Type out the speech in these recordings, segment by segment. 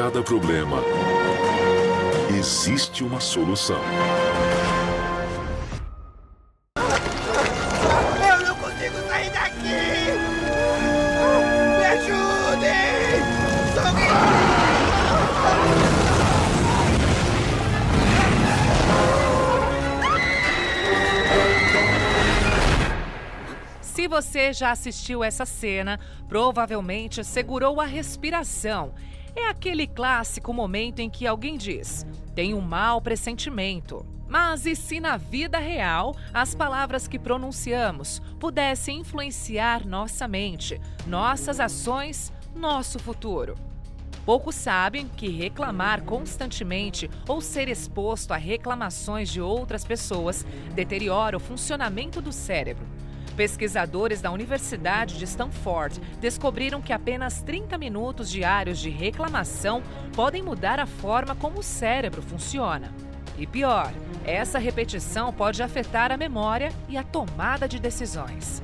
cada problema existe uma solução. Eu não consigo sair daqui! Me ajudem! Socorro! Se você já assistiu essa cena, provavelmente segurou a respiração. É aquele clássico momento em que alguém diz: "Tem um mau pressentimento". Mas e se na vida real as palavras que pronunciamos pudessem influenciar nossa mente, nossas ações, nosso futuro? Poucos sabem que reclamar constantemente ou ser exposto a reclamações de outras pessoas deteriora o funcionamento do cérebro. Pesquisadores da Universidade de Stanford descobriram que apenas 30 minutos diários de reclamação podem mudar a forma como o cérebro funciona. E pior, essa repetição pode afetar a memória e a tomada de decisões.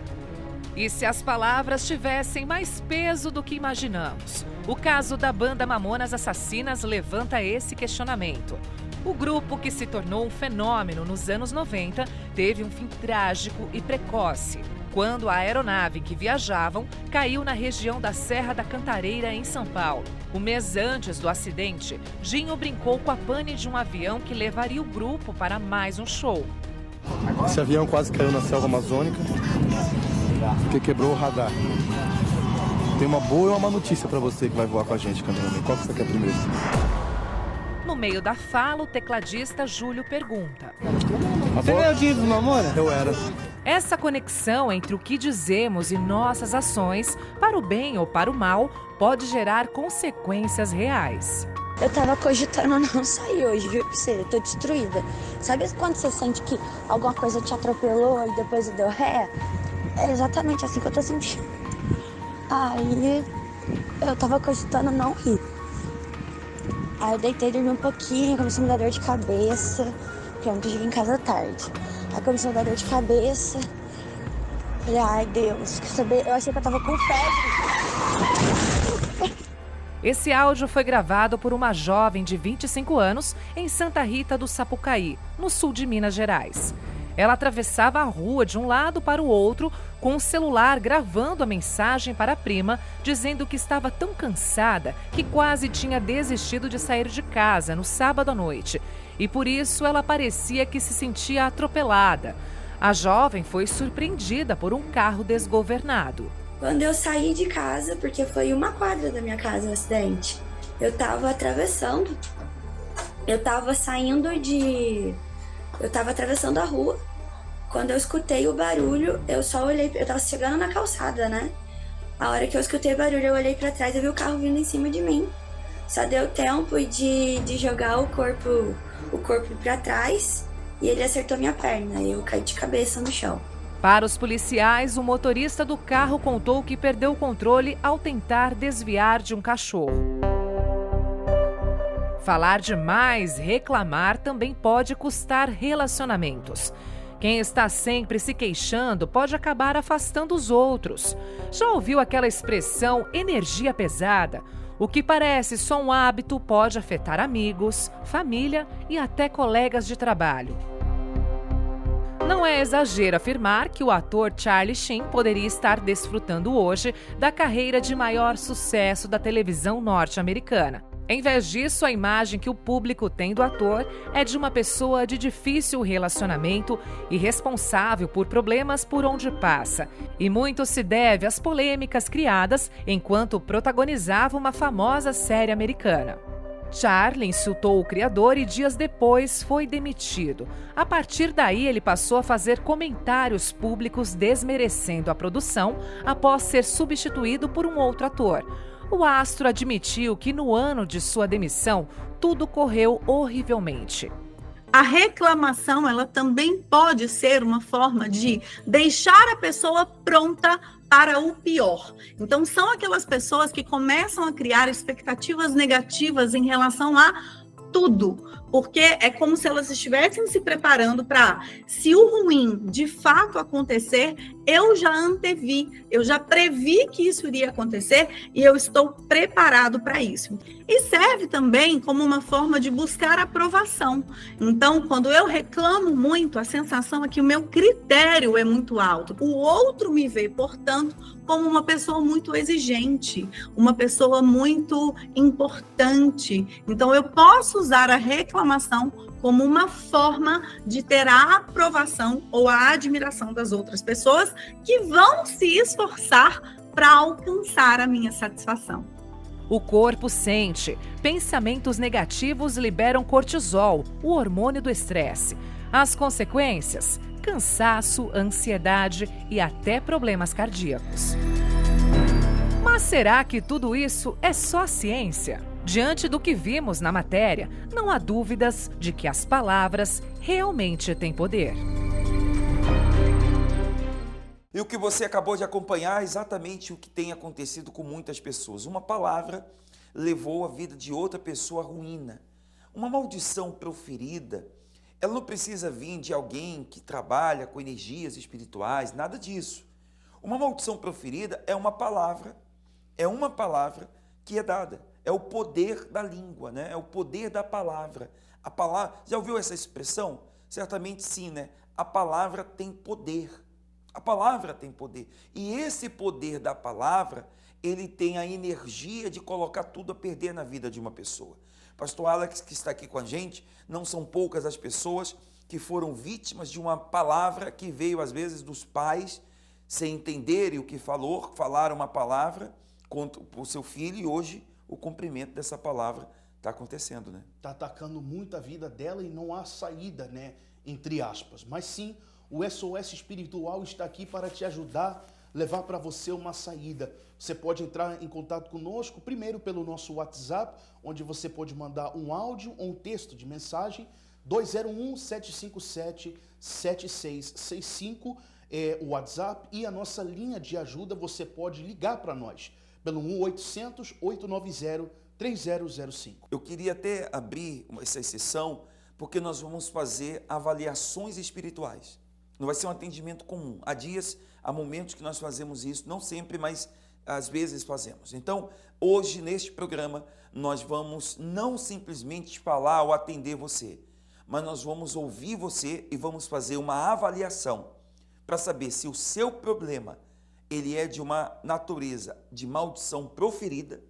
E se as palavras tivessem mais peso do que imaginamos? O caso da banda Mamonas Assassinas levanta esse questionamento. O grupo, que se tornou um fenômeno nos anos 90, teve um fim trágico e precoce, quando a aeronave que viajavam caiu na região da Serra da Cantareira, em São Paulo. Um mês antes do acidente, Dinho brincou com a pane de um avião que levaria o grupo para mais um show. Esse avião quase caiu na selva amazônica, porque quebrou o radar. Tem uma boa e uma má notícia para você que vai voar com a gente, Camila. Qual que você quer primeiro? No meio da fala, o tecladista Júlio pergunta: Você é o Dinho dos Mamonas? Eu era. Essa conexão entre o que dizemos e nossas ações, para o bem ou para o mal, pode gerar consequências reais. Eu tava cogitando não sair hoje, viu, pra você? Eu tô destruída. Sabe quando você sente que alguma coisa te atropelou e depois deu ré? É exatamente assim que eu tô sentindo. Aí eu tava cogitando não ir. Aí eu deitei, dormi um pouquinho, começou a me dar dor de cabeça, porque ontem eu cheguei em casa tarde. Aí começou a me dar dor de cabeça. Falei, ai Deus, quer saber? Eu achei que eu tava com febre. Esse áudio foi gravado por uma jovem de 25 anos em Santa Rita do Sapucaí, no sul de Minas Gerais. Ela atravessava a rua de um lado para o outro com o celular gravando a mensagem para a prima, dizendo que estava tão cansada que quase tinha desistido de sair de casa no sábado à noite. E por isso ela parecia que se sentia atropelada. A jovem foi surpreendida por um carro desgovernado. Quando eu saí de casa, porque foi uma quadra da minha casa o acidente, eu tava atravessando, eu tava atravessando a rua. Quando eu escutei o barulho, eu só olhei, eu tava chegando na calçada, né? A hora que eu escutei o barulho, eu olhei pra trás e vi o carro vindo em cima de mim. Só deu tempo de jogar o corpo pra trás e ele acertou minha perna. Eu caí de cabeça no chão. Para os policiais, o motorista do carro contou que perdeu o controle ao tentar desviar de um cachorro. Falar demais, reclamar também pode custar relacionamentos. Quem está sempre se queixando pode acabar afastando os outros. Já ouviu aquela expressão energia pesada? O que parece só um hábito pode afetar amigos, família e até colegas de trabalho. Não é exagero afirmar que o ator Charlie Sheen poderia estar desfrutando hoje da carreira de maior sucesso da televisão norte-americana. Em vez disso, a imagem que o público tem do ator é de uma pessoa de difícil relacionamento e responsável por problemas por onde passa. E muito se deve às polêmicas criadas enquanto protagonizava uma famosa série americana. Charlie insultou o criador e dias depois foi demitido. A partir daí, ele passou a fazer comentários públicos desmerecendo a produção após ser substituído por um outro ator. O astro admitiu que no ano de sua demissão, tudo correu horrivelmente. A reclamação, ela também pode ser uma forma de deixar a pessoa pronta para o pior. Então, são aquelas pessoas que começam a criar expectativas negativas em relação a tudo, porque é como se elas estivessem se preparando para, se o ruim de fato acontecer, eu já antevi, eu já previ que isso iria acontecer e eu estou preparado para isso. E serve também como uma forma de buscar aprovação. Então, quando eu reclamo muito, a sensação é que o meu critério é muito alto. O outro me vê, portanto, como uma pessoa muito exigente, uma pessoa muito importante. Então, eu posso usar a reclamação como uma forma de ter a aprovação ou a admiração das outras pessoas que vão se esforçar para alcançar a minha satisfação. O corpo sente. Pensamentos negativos liberam cortisol, o hormônio do estresse. As consequências? Cansaço, ansiedade e até problemas cardíacos. Mas será que tudo isso é só ciência? Diante do que vimos na matéria, não há dúvidas de que as palavras realmente têm poder. E o que você acabou de acompanhar é exatamente o que tem acontecido com muitas pessoas. Uma palavra levou a vida de outra pessoa à ruína. Uma maldição proferida, ela não precisa vir de alguém que trabalha com energias espirituais, nada disso. Uma maldição proferida é uma palavra que é dada. É o poder da língua, né? É o poder da palavra. A palavra, já ouviu essa expressão? Certamente sim, né? A palavra tem poder. A palavra tem poder. E esse poder da palavra, ele tem a energia de colocar tudo a perder na vida de uma pessoa. Pastor Alex, que está aqui com a gente, não são poucas as pessoas que foram vítimas de uma palavra que veio às vezes dos pais, sem entenderem o que falaram uma palavra contra o seu filho e hoje o cumprimento dessa palavra está acontecendo, né? Está atacando muito a vida dela e não há saída, né? Entre aspas. Mas sim, o SOS Espiritual está aqui para te ajudar, levar para você uma saída. Você pode entrar em contato conosco, primeiro pelo nosso WhatsApp, onde você pode mandar um áudio ou um texto de mensagem, 201-757-7665, é o WhatsApp, e a nossa linha de ajuda você pode ligar para nós, pelo 1-800-890-3005. Eu queria até abrir essa sessão, porque nós vamos fazer avaliações espirituais. Não vai ser um atendimento comum. Há dias, há momentos que nós fazemos isso, não sempre, mas às vezes fazemos. Então, hoje, neste programa, nós vamos não simplesmente falar ou atender você, mas nós vamos ouvir você e vamos fazer uma avaliação para saber se o seu problema ele é de uma natureza de maldição proferida,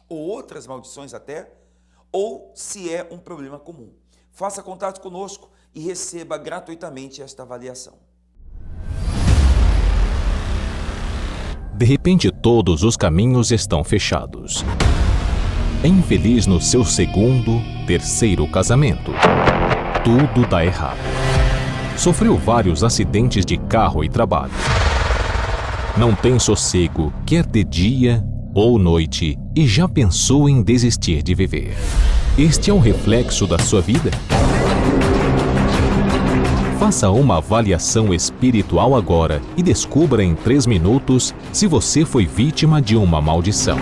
ou outras maldições até, ou se é um problema comum. Faça contato conosco e receba gratuitamente esta avaliação. De repente, todos os caminhos estão fechados. É infeliz no seu segundo, terceiro casamento. Tudo dá errado. Sofreu vários acidentes de carro e trabalho. Não tem sossego, quer de dia ou noite, e já pensou em desistir de viver. Este é um reflexo da sua vida? Faça uma avaliação espiritual agora e descubra em 3 minutos se você foi vítima de uma maldição.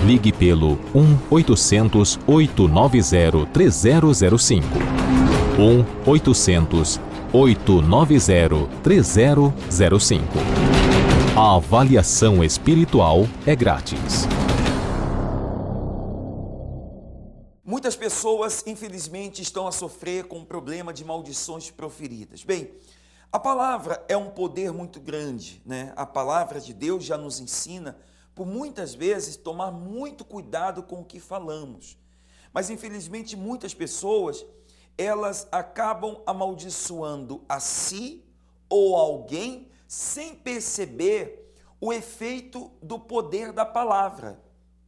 Ligue pelo 1-800-890-3005. 1-800-890-3005. A avaliação espiritual é grátis. Muitas pessoas, infelizmente, estão a sofrer com um problema de maldições proferidas. Bem, a palavra é um poder muito grande, né? A palavra de Deus já nos ensina, por muitas vezes, tomar muito cuidado com o que falamos. Mas, infelizmente, muitas pessoas, elas acabam amaldiçoando a si ou alguém sem perceber o efeito do poder da palavra.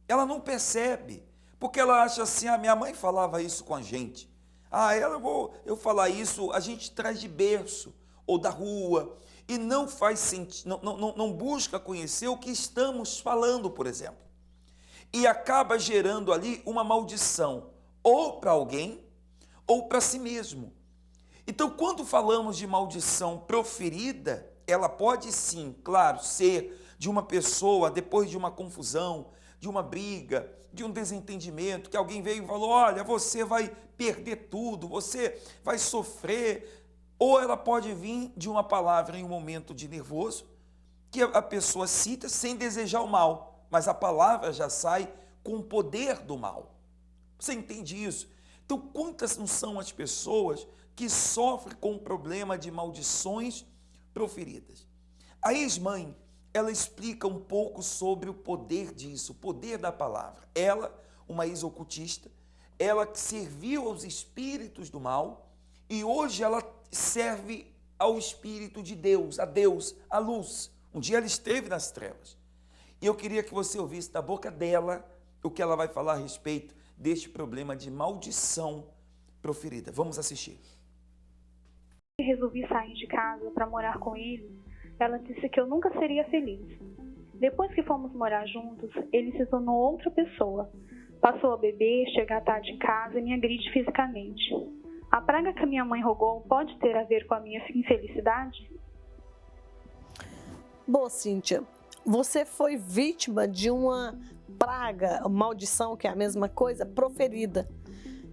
Ela não percebe, porque ela acha assim, minha mãe falava isso com a gente. Eu falar isso, a gente traz de berço ou da rua e não faz sentido, não busca conhecer o que estamos falando, por exemplo. E acaba gerando ali uma maldição, ou para alguém, ou para si mesmo. Então, quando falamos de maldição proferida, ela pode sim, claro, ser de uma pessoa depois de uma confusão, de uma briga, de um desentendimento, que alguém veio e falou, olha, você vai perder tudo, você vai sofrer. Ou ela pode vir de uma palavra em um momento de nervoso, que a pessoa cita sem desejar o mal, mas a palavra já sai com o poder do mal. Você entende isso? Então, quantas não são as pessoas que sofrem com o problema de maldições proferidas? A ex-mãe, ela explica um pouco sobre o poder disso, o poder da palavra. Ela, uma ex-ocultista, ela que serviu aos espíritos do mal e hoje ela serve ao Espírito de Deus, a luz. Um dia ela esteve nas trevas. E eu queria que você ouvisse da boca dela o que ela vai falar a respeito deste problema de maldição proferida. Vamos assistir. Resolvi sair de casa para morar com ele. Ela disse que eu nunca seria feliz. Depois que fomos morar juntos, ele se tornou outra pessoa. Passou a beber, chegar tarde em casa e me agride fisicamente. A praga que a minha mãe rogou pode ter a ver com a minha infelicidade? Bom, Cíntia, você foi vítima de uma praga, maldição, que é a mesma coisa, proferida.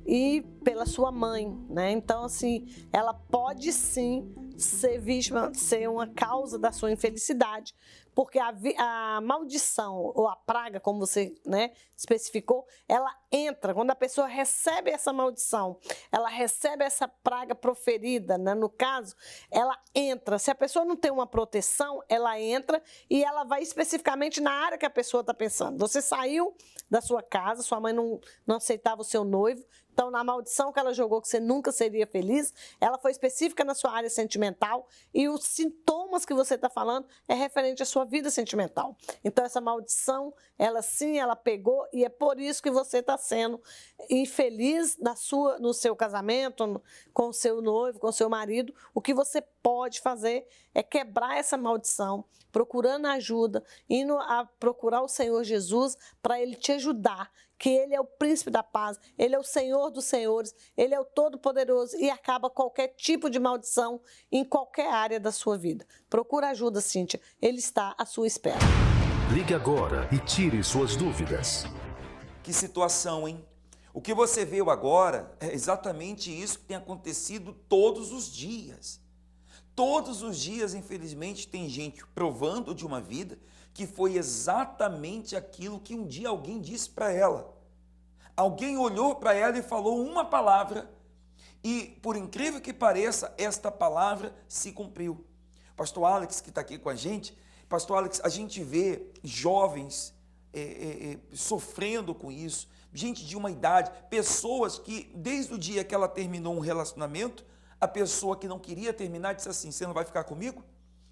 E pela sua mãe, né? Então, assim, ela pode sim ser vítima, ser uma causa da sua infelicidade, porque a maldição ou a praga, como você, né, especificou, ela entra, quando a pessoa recebe essa maldição, ela recebe essa praga proferida, né, no caso, ela entra, se a pessoa não tem uma proteção, ela entra e ela vai especificamente na área que a pessoa está pensando. Você saiu da sua casa, sua mãe não aceitava o seu noivo, então, na maldição que ela jogou que você nunca seria feliz, ela foi específica na sua área sentimental e os sintomas que você está falando é referente à sua vida sentimental. Então, essa maldição, ela sim, ela pegou e é por isso que você está sendo infeliz no seu casamento, com o seu noivo, com o seu marido. O que você pode fazer é quebrar essa maldição, procurando ajuda, indo a procurar o Senhor Jesus para Ele te ajudar, que Ele é o príncipe da paz, Ele é o Senhor dos senhores, Ele é o Todo-Poderoso e acaba qualquer tipo de maldição em qualquer área da sua vida. Procura ajuda, Cíntia, Ele está à sua espera. Ligue agora e tire suas dúvidas. Que situação, hein? O que você viu agora é exatamente isso que tem acontecido todos os dias. Todos os dias, infelizmente, tem gente provando de uma vida que foi exatamente aquilo que um dia alguém disse para ela. Alguém olhou para ela e falou uma palavra e, por incrível que pareça, esta palavra se cumpriu. Pastor Alex, que está aqui com a gente, Pastor Alex, a gente vê jovens sofrendo com isso, gente de uma idade, pessoas que, desde o dia que ela terminou um relacionamento, a pessoa que não queria terminar disse assim, você não vai ficar comigo?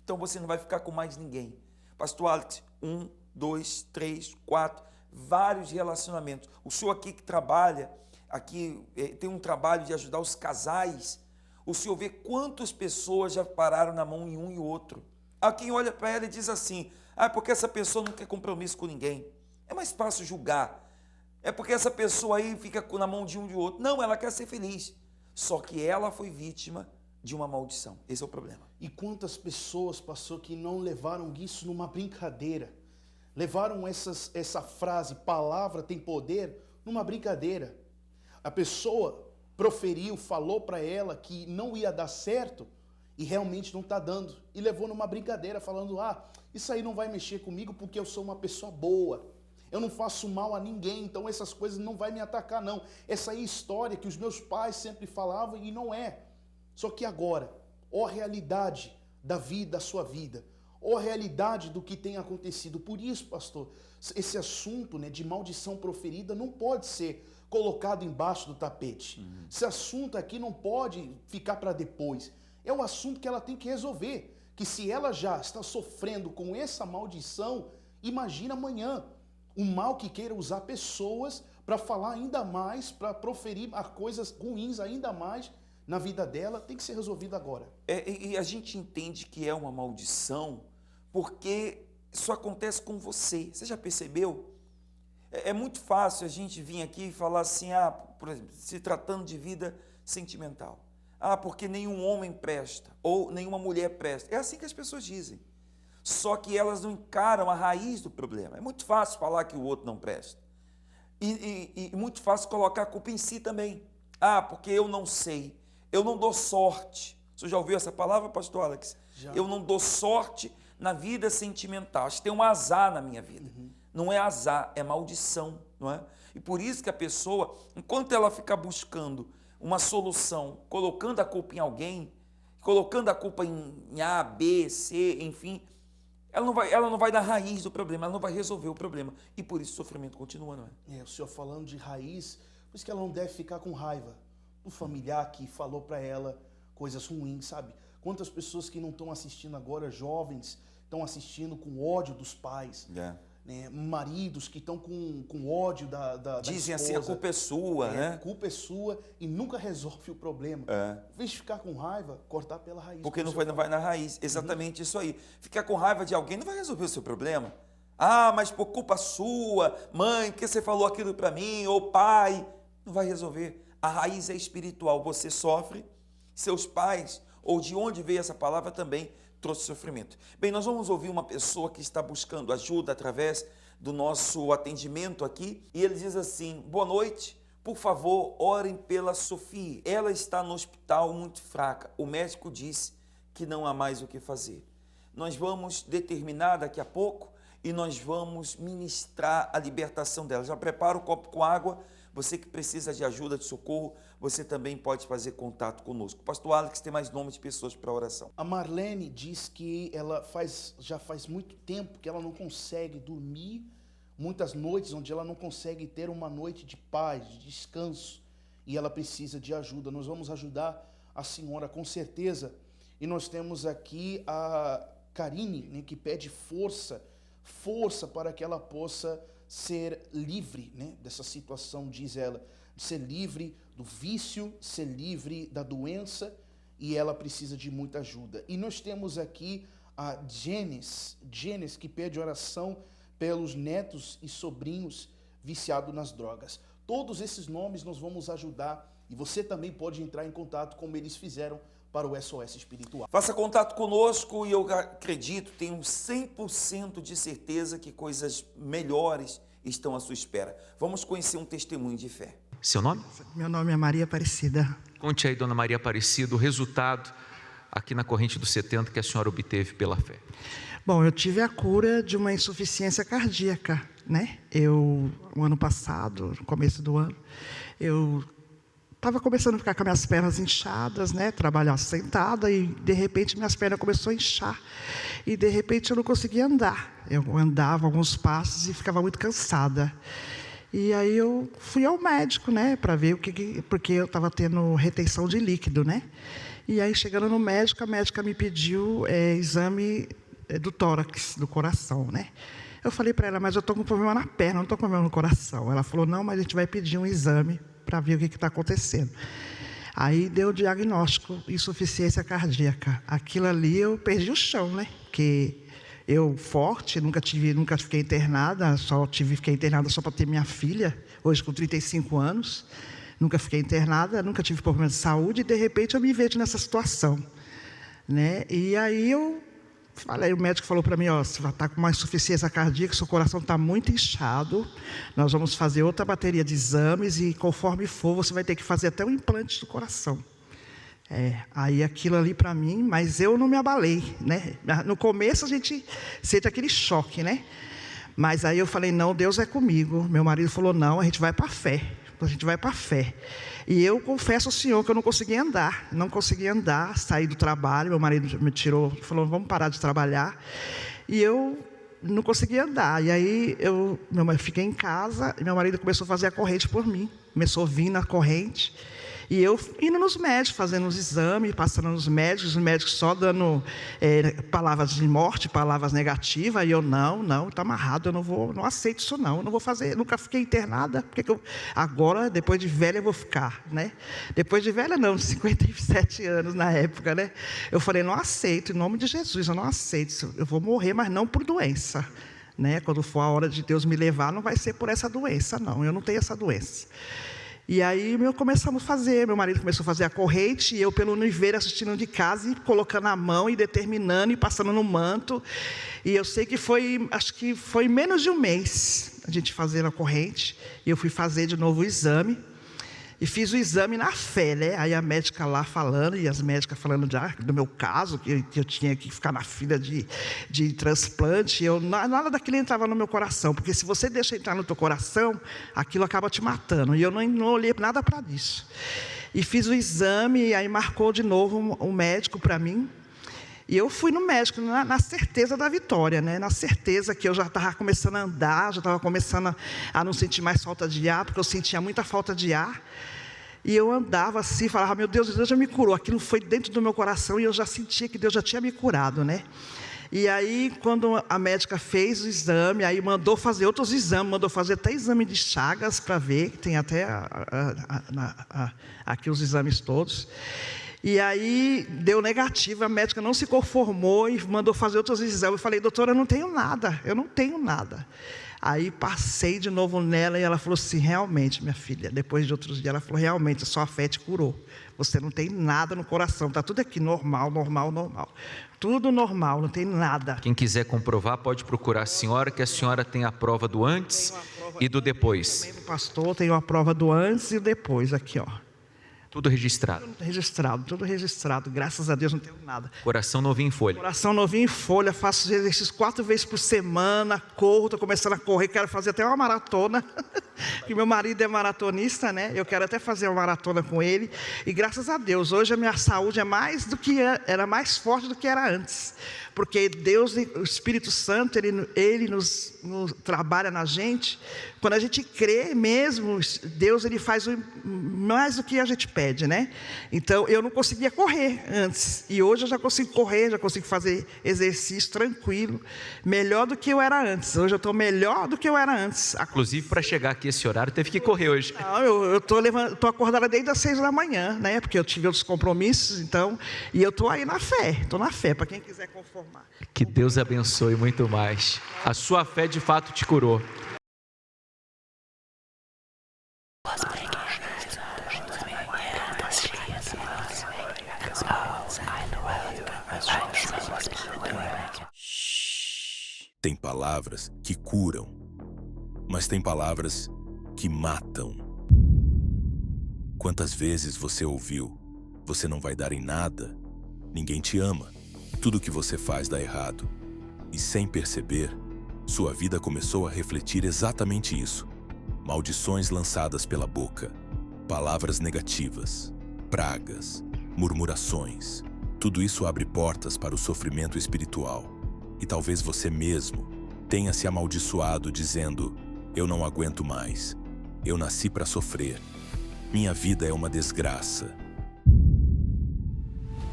Então você não vai ficar com mais ninguém. Pastor Alex, 1, 2, 3, 4, vários relacionamentos. O senhor aqui que trabalha, aqui tem um trabalho de ajudar os casais, o senhor vê quantas pessoas já pararam na mão em um e outro. Há quem olha para ela e diz assim, porque essa pessoa não quer compromisso com ninguém. É mais fácil julgar. É porque essa pessoa aí fica na mão de um e de outro. Não, ela quer ser feliz. Só que ela foi vítima de uma maldição. Esse é o problema. E quantas pessoas, pastor, que não levaram isso numa brincadeira? Levaram essa frase, palavra tem poder, numa brincadeira. A pessoa proferiu, falou para ela que não ia dar certo e realmente não está dando. E levou numa brincadeira, falando, isso aí não vai mexer comigo porque eu sou uma pessoa boa. Eu não faço mal a ninguém, então essas coisas não vai me atacar, não. Essa aí é a história que os meus pais sempre falavam e não é. Só que agora, ó a realidade da vida, da sua vida, ó a realidade do que tem acontecido. Por isso, pastor, esse assunto, né, de maldição proferida não pode ser colocado embaixo do tapete. Esse assunto aqui não pode ficar para depois. É o assunto que ela tem que resolver. Que se ela já está sofrendo com essa maldição, imagina amanhã. Um mal que queira usar pessoas para falar ainda mais, para proferir coisas ruins ainda mais na vida dela, tem que ser resolvido agora. E a gente entende que é uma maldição porque isso acontece com você. Você já percebeu? É muito fácil a gente vir aqui e falar assim, por exemplo, se tratando de vida sentimental. Porque nenhum homem presta, ou nenhuma mulher presta. É assim que as pessoas dizem. só que elas não encaram a raiz do problema. É muito fácil falar que o outro não presta. E muito fácil colocar a culpa em si também. Ah, porque eu não sei, eu não dou sorte. Você já ouviu essa palavra, pastor Alex? Já. Eu não dou sorte na vida sentimental. Acho que tem um azar na minha vida. Não é azar, é maldição, não é? E por isso que a pessoa, enquanto ela ficar buscando uma solução, colocando a culpa em alguém, colocando a culpa em A, B, C, enfim, ela não vai dar raiz do problema, ela não vai resolver o problema. E por isso o sofrimento continua, não é? O senhor falando de raiz, por isso que ela não deve ficar com raiva do familiar que falou para ela coisas ruins, sabe? Quantas pessoas que não estão assistindo agora, jovens, estão assistindo com ódio dos pais. Né? Maridos que estão com ódio da Dizem esposa. assim, a culpa é sua, né? A culpa é sua e nunca resolve o problema. Em vez de ficar com raiva, cortar pela raiz. Porque não vai na raiz. Exatamente isso aí. Ficar com raiva de alguém não vai resolver o seu problema. Ah, mas por culpa sua, mãe, porque você falou aquilo para mim, ou pai, não vai resolver. A raiz é espiritual. Você sofre, seus pais, ou de onde veio essa palavra também, trouxe sofrimento. Bem, nós vamos ouvir uma pessoa que está buscando ajuda através do nosso atendimento aqui, e ele diz assim: boa noite, por favor, orem pela Sofia. Ela está no hospital muito fraca. O médico disse que não há mais o que fazer. Nós vamos determinar daqui a pouco e nós vamos ministrar a libertação dela. Já prepara o copo com água. Você que precisa de ajuda, de socorro, você também pode fazer contato conosco. Pastor Alex tem mais nome de pessoas para oração. A Marlene diz que ela já faz muito tempo que ela não consegue dormir, muitas noites onde ela não consegue ter uma noite de paz, de descanso, e ela precisa de ajuda. Nós vamos ajudar a senhora com certeza. E nós temos aqui a Karine, né, que pede força para que ela possa ser livre, né, dessa situação, diz ela, de ser livre do vício, ser livre da doença, e ela precisa de muita ajuda. E nós temos aqui a Jenes, que pede oração pelos netos e sobrinhos viciados nas drogas. Todos esses nomes nós vamos ajudar, e você também pode entrar em contato como eles fizeram para o SOS Espiritual. Faça contato conosco e eu acredito, tenho 100% de certeza que coisas melhores estão à sua espera. Vamos conhecer um testemunho de fé. Seu nome? Meu nome é Maria Aparecida. Conte aí, dona Maria Aparecida, o resultado aqui na corrente dos 70 que a senhora obteve pela fé. Bom, eu tive a cura de uma insuficiência cardíaca, né? O ano passado, no começo do ano, eu estava começando a ficar com minhas pernas inchadas, né? Trabalhar sentada e, de repente, minhas pernas começaram a inchar. E, de repente, eu não conseguia andar. Eu andava alguns passos e ficava muito cansada. E aí eu fui ao médico, né? Para ver porque eu estava tendo retenção de líquido, né? E aí, chegando no médico, a médica me pediu exame do tórax, do coração, né? Eu falei para ela, mas eu estou com problema na perna, não estou com problema no coração. Ela falou, não, mas a gente vai pedir um exame para ver o que está acontecendo. Aí deu o diagnóstico, insuficiência cardíaca. Aquilo ali eu perdi o chão, né? Porque eu forte, nunca fiquei internada, fiquei internada só para ter minha filha, hoje com 35 anos. Nunca fiquei internada, nunca tive problema de saúde, e de repente eu me vejo nessa situação, né? E aí o médico falou para mim, você vai estar com uma insuficiência cardíaca, seu coração está muito inchado, nós vamos fazer outra bateria de exames e conforme for, você vai ter que fazer até um implante do coração. Aí aquilo ali para mim, mas eu não me abalei, né? No começo a gente sente aquele choque, né? Mas aí eu falei, não, Deus é comigo. Meu marido falou, não, a gente vai para a fé. E eu confesso ao Senhor que eu não conseguia andar, saí do trabalho, meu marido me tirou, falou, vamos parar de trabalhar, e eu não conseguia andar, e aí eu fiquei em casa, e meu marido começou a fazer a corrente por mim, começou a vir na corrente, e eu indo nos médicos, fazendo os exames, passando nos médicos, os médicos só dando palavras de morte, palavras negativas, e eu, não, está amarrado, eu não aceito isso não, eu não vou fazer, nunca fiquei internada, porque agora, depois de velha, eu vou ficar, né? Depois de velha não, 57 anos na época, né? Eu falei, não aceito, em nome de Jesus, eu não aceito, eu vou morrer, mas não por doença, né? Quando for a hora de Deus me levar, não vai ser por essa doença, não, eu não tenho essa doença. E aí começamos a fazer, meu marido começou a fazer a corrente, e eu pelo universo assistindo de casa, e colocando a mão, e determinando, e passando no manto. E eu sei que acho que foi menos de um mês a gente fazer a corrente, e eu fui fazer de novo o exame. E fiz o exame na fé, né? Aí a médica lá falando, e as médicas falando do meu caso, que eu tinha que ficar na fila de transplante. Nada daquilo entrava no meu coração, porque se você deixa entrar no teu coração, aquilo acaba te matando. E eu não olhei nada para isso. E fiz o exame, e aí marcou de novo um médico para mim. E eu fui no médico na certeza da vitória, né? Na certeza que eu já estava começando a andar, já estava começando a não sentir mais falta de ar, porque eu sentia muita falta de ar. E eu andava assim, falava, meu Deus já me curou. Aquilo foi dentro do meu coração e eu já sentia que Deus já tinha me curado, né? E aí, quando a médica fez o exame, aí mandou fazer outros exames, mandou fazer até exame de Chagas para ver, que tem até aqui os exames todos. E aí, deu negativo, a médica não se conformou e mandou fazer outros exames. Eu falei, doutora, eu não tenho nada. Aí passei de novo nela e ela falou assim, realmente, minha filha, depois de outros dias, ela falou, realmente, a sua fé te curou. Você não tem nada no coração, está tudo aqui normal. Tudo normal, não tem nada. Quem quiser comprovar, pode procurar a senhora, que a senhora tem a prova do antes e do depois. Também do pastor, tem a prova do antes e do depois, aqui, ó. Tudo registrado. Tudo registrado. Graças a Deus não tenho nada. Coração novinho em folha. Coração novinho em folha. Faço exercícios 4 vezes por semana. Corro, estou começando a correr. Quero fazer até uma maratona. Porque meu marido é maratonista, né? Eu quero até fazer uma maratona com ele. E graças a Deus, hoje a minha saúde é mais do que era mais forte do que era antes. Porque Deus, o Espírito Santo, Ele nos trabalha na gente. Quando a gente crê mesmo, Deus ele faz mais do que a gente pede, né? Então, eu não conseguia correr antes. E hoje eu já consigo correr, já consigo fazer exercício tranquilo. Melhor do que eu era antes. Hoje eu estou melhor do que eu era antes. Inclusive, para chegar aqui esse horário, teve que correr hoje. Não, eu estou acordada desde as 6 da manhã, né? Porque eu tive outros compromissos, então... E eu estou aí na fé, para quem quiser conformar. Que Deus abençoe muito mais. A sua fé de fato te curou. Tem palavras que curam, mas tem palavras que matam. Quantas vezes você ouviu, você não vai dar em nada, ninguém te ama, tudo que você faz dá errado. E sem perceber, sua vida começou a refletir exatamente isso. Maldições lançadas pela boca, palavras negativas, pragas, murmurações. Tudo isso abre portas para o sofrimento espiritual. E talvez você mesmo tenha se amaldiçoado dizendo, eu não aguento mais, eu nasci para sofrer, minha vida é uma desgraça.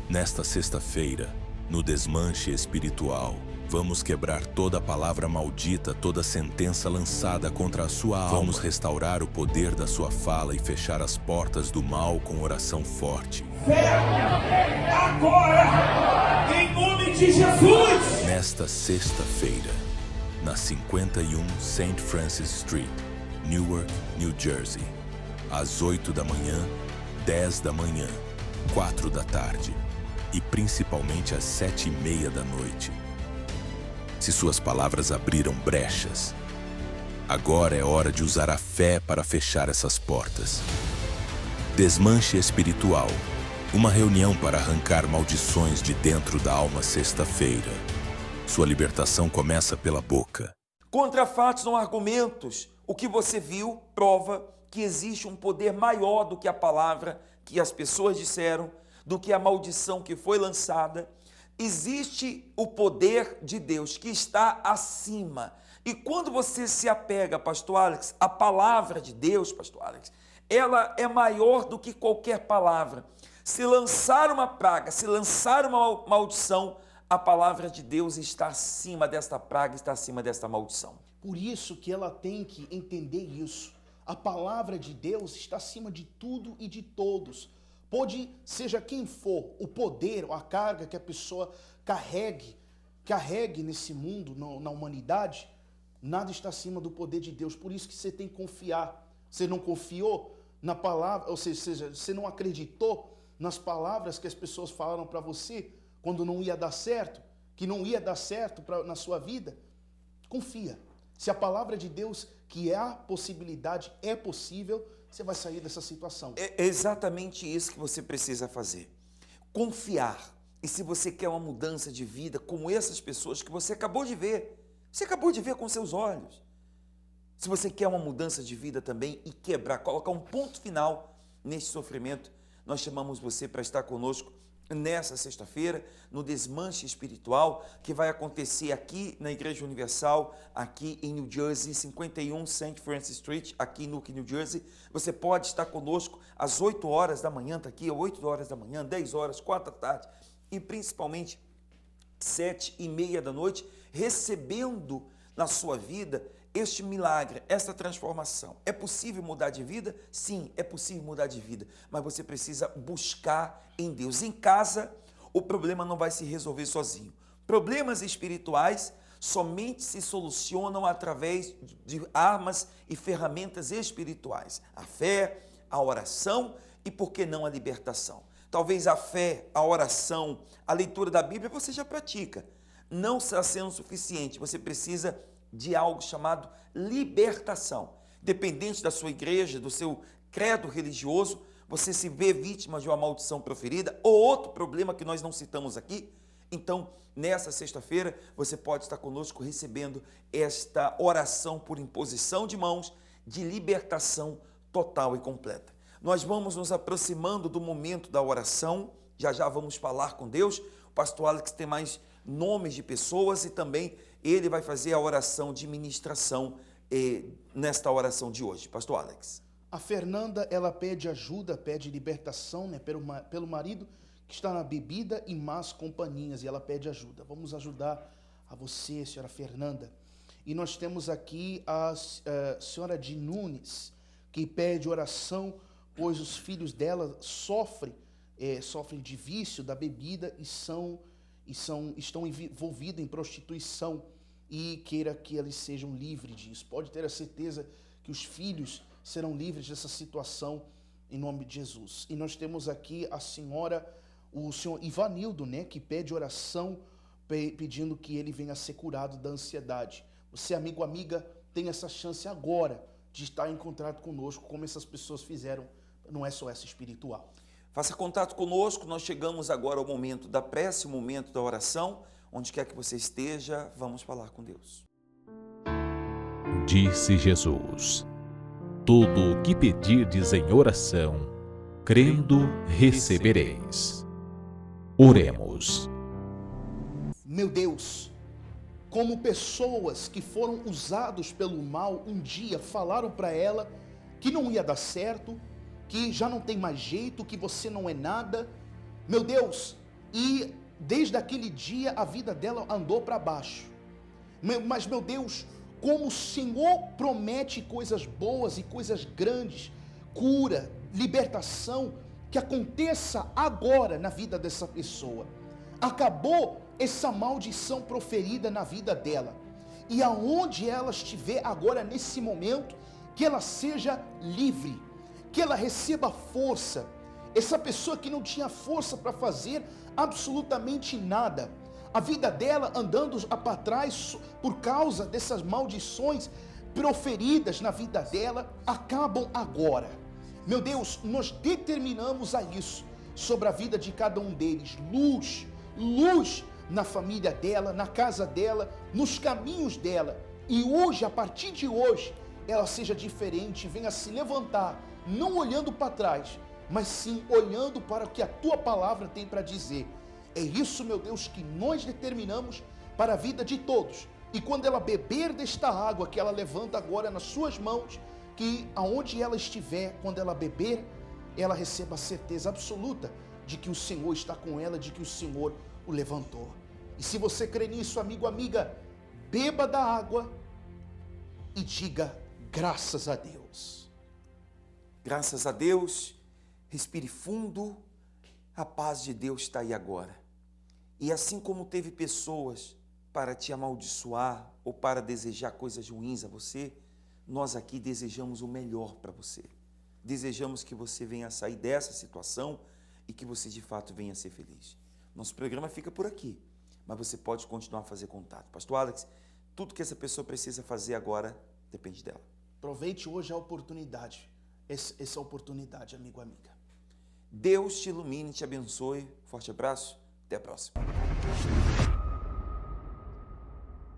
Nesta sexta-feira, no Desmanche Espiritual, vamos quebrar toda palavra maldita, toda sentença lançada contra a sua alma. Vamos restaurar o poder da sua fala e fechar as portas do mal com oração forte. Agora, em nome de Jesus! Nesta sexta-feira, na 51 St. Francis Street, Newark, New Jersey, às 8 da manhã, 10 da manhã, 4 da tarde e principalmente às 7:30 da noite. Se suas palavras abriram brechas, agora é hora de usar a fé para fechar essas portas. Desmanche Espiritual, uma reunião para arrancar maldições de dentro da alma sexta-feira. Sua libertação começa pela boca. Contra fatos não argumentos. O que você viu prova que existe um poder maior do que a palavra que as pessoas disseram, do que a maldição que foi lançada. Existe o poder de Deus que está acima. E quando você se apega, pastor Alex, à palavra de Deus, pastor Alex, ela é maior do que qualquer palavra. Se lançar uma praga, se lançar uma maldição, a palavra de Deus está acima desta praga, está acima desta maldição. Por isso que ela tem que entender isso. A palavra de Deus está acima de tudo e de todos. Pode, seja quem for, o poder ou a carga que a pessoa carregue nesse mundo, na humanidade, nada está acima do poder de Deus. Por isso que você tem que confiar. Você não confiou? na palavra, ou seja, você não acreditou nas palavras que as pessoas falaram para você quando não ia dar certo, que não ia dar certo na sua vida, confia. Se a palavra de Deus, que há possibilidade, é possível, você vai sair dessa situação. É exatamente isso que você precisa fazer. Confiar. E se você quer uma mudança de vida, como essas pessoas que você acabou de ver, com seus olhos. Se você quer uma mudança de vida também e quebrar, colocar um ponto final nesse sofrimento, nós chamamos você para estar conosco nessa sexta-feira, no Desmanche Espiritual, que vai acontecer aqui na Igreja Universal, aqui em New Jersey, 51 St. Francis Street, aqui em Newark, New Jersey. Você pode estar conosco às 8 horas da manhã, está aqui, 8 horas da manhã, 10 horas, 4 da tarde, e principalmente 7:30 da noite, recebendo na sua vida este milagre, essa transformação. É possível mudar de vida? Sim, é possível mudar de vida, mas você precisa buscar em Deus. Em casa, o problema não vai se resolver sozinho. Problemas espirituais somente se solucionam através de armas e ferramentas espirituais. A fé, a oração e, por que não, a libertação. Talvez a fé, a oração, a leitura da Bíblia você já pratica. Não está sendo suficiente, você precisa de algo chamado libertação. Dependente da sua igreja, do seu credo religioso, você se vê vítima de uma maldição proferida ou outro problema que nós não citamos aqui, então, nessa sexta-feira, você pode estar conosco recebendo esta oração por imposição de mãos de libertação total e completa. Nós vamos nos aproximando do momento da oração, já vamos falar com Deus. O pastor Alex tem mais nomes de pessoas e também ele vai fazer a oração de ministração nesta oração de hoje. Pastor Alex. A Fernanda, ela pede ajuda, pede libertação, né, pelo marido que está na bebida e más companhias, e ela pede ajuda. Vamos ajudar a você, senhora Fernanda. E nós temos aqui a senhora de Nunes, que pede oração, pois os filhos dela sofrem de vício da bebida e estão envolvidos em prostituição, e queira que eles sejam livres disso. Pode ter a certeza que os filhos serão livres dessa situação em nome de Jesus. E nós temos aqui o senhor Ivanildo, né, que pede oração, pedindo que ele venha a ser curado da ansiedade. Você, amigo, amiga, tem essa chance agora de estar em contato conosco, como essas pessoas fizeram no SOS Espiritual. Faça contato conosco, nós chegamos agora ao momento da prece, o momento da oração. Onde quer que você esteja, vamos falar com Deus. Disse Jesus: tudo o que pedirdes em oração, crendo, recebereis. Oremos. Meu Deus, como pessoas que foram usados pelo mal um dia falaram para ela que não ia dar certo, que já não tem mais jeito, que você não é nada, meu Deus, e desde aquele dia a vida dela andou para baixo. Mas, meu Deus, como o Senhor promete coisas boas e coisas grandes, cura, libertação, que aconteça agora na vida dessa pessoa. Acabou essa maldição proferida na vida dela. E aonde ela estiver agora nesse momento, que ela seja livre, que ela receba força. Essa pessoa que não tinha força para fazer absolutamente nada, a vida dela andando para trás por causa dessas maldições proferidas na vida dela, acabam agora. Meu Deus, nós determinamos a isso sobre a vida de cada um deles. Luz na família dela, na casa dela, nos caminhos dela. E hoje, a partir de hoje, ela seja diferente, venha se levantar, não olhando para trás, mas sim olhando para o que a tua palavra tem para dizer. É isso, meu Deus, que nós determinamos para a vida de todos. E quando ela beber desta água que ela levanta agora nas suas mãos, que aonde ela estiver, quando ela beber, ela receba a certeza absoluta de que o Senhor está com ela, de que o Senhor o levantou. E se você crê nisso, amigo, amiga, beba da água e diga graças a Deus. Graças a Deus. Respire fundo, a paz de Deus está aí agora. E assim como teve pessoas para te amaldiçoar ou para desejar coisas ruins a você, nós aqui desejamos o melhor para você. desejamos que você venha sair dessa situação e que você de fato venha ser feliz. Nosso programa fica por aqui, mas você pode continuar a fazer contato. Pastor Alex, tudo que essa pessoa precisa fazer agora depende dela. Aproveite hoje a oportunidade, essa oportunidade, amigo, amiga. Deus te ilumine, te abençoe. Forte abraço, até a próxima.